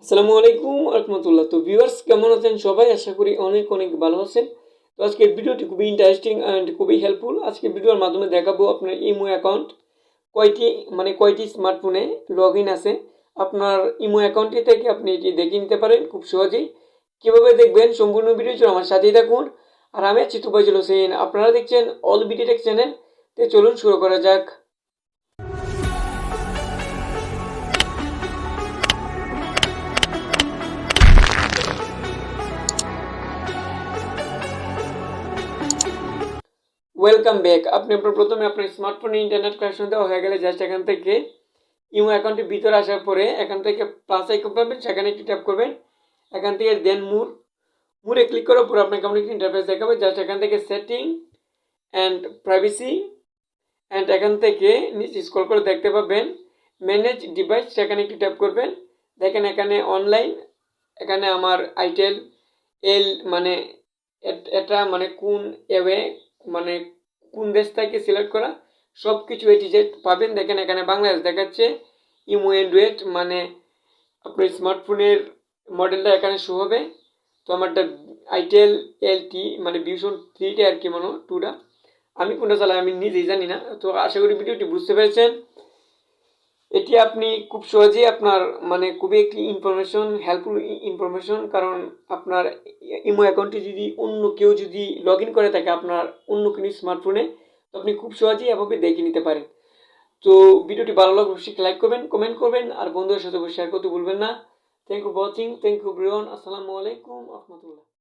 আসসালামু আলাইকুম রহমতুল্লাহ। তো ভিউয়ার্স কেমন আছেন সবাই? আশা করি অনেক অনেক ভালো আছেন। তো আজকের ভিডিওটি খুবই ইন্টারেস্টিং অ্যান্ড খুবই হেল্পফুল। আজকের ভিডিওর মাধ্যমে দেখাবো আপনার ইমো অ্যাকাউন্ট কয়টি স্মার্টফোনে লগ ইন আছে। আপনার ইমো অ্যাকাউন্টটি থেকে আপনি এটি দেখে নিতে পারেন খুব সহজেই। কীভাবে দেখবেন সম্পূর্ণ ভিডিও জন্য আমার সাথেই থাকুন। আর আমি আছি 𝗕𝘂𝘀𝗶𝘁 হোসেন, আপনারা দেখছেন অল বিডি টেক চ্যানেল। তো চলুন শুরু করা যাক। Welcome back. আপনি প্রথমে আপনার স্মার্টফোনে ইন্টারনেট কানেকশন দেওয়া হয়ে গেলে জাস্ট এখান থেকে ইমো অ্যাকাউন্টের ভিতরে আসার পরে এখান থেকে প্লাস আইকন পাবেন, সেখানে একটি ট্যাপ করবেন। এখান থেকে দেন মুরে ক্লিক করার পর আপনাকে কেমন একটি ইন্টারফেস দেখাবে। জাস্ট এখান থেকে সেটিং অ্যান্ড প্রাইভেসি অ্যান্ড এখান থেকে নিচে স্ক্রল করে দেখতে পাবেন ম্যানেজ ডিভাইস, সেখানে একটি ট্যাপ করবেন। দেখেন এখানে অনলাইন, এখানে আমার আইটেল এল মানে এটা মানে কোন এওয়ে মানে কোন দেশ থেকে সিলেক্ট করা সব কিছু এটি যে পাবেন। দেখেন এখানে বাংলাদেশ দেখাচ্ছে। ইমো অ্যান্ড্রয়েড মানে আপনার স্মার্টফোনের মডেলটা এখানে শো হবে। তো আমারটা আইটেল এলটি মানে ভিশন 3টা আর কি, মানে 2টা। আমি কোনটা চালাই আমি নিজেই জানি না। তো আশা করি ভিডিওটি বুঝতে পেরেছেন। এটি আপনি খুব সহজেই আপনার মানে খুবই একটি হেল্পফুল ইনফরমেশন, কারণ আপনার ইমো অ্যাকাউন্টটি যদি অন্য কেউ যদি লগ ইন করে থাকে আপনার অন্য কোনো স্মার্টফোনে, তো আপনি খুব সহজেই এভাবে দেখে নিতে পারেন। তো ভিডিওটি ভালো লাগলে অবশ্যই লাইক করবেন, কমেন্ট করবেন আর বন্ধুদের সাথে শেয়ার করতে ভুলবেন না। Thank you for watching, thank you everyone. আসসালামু আলাইকুম রহমতুল্লাহ।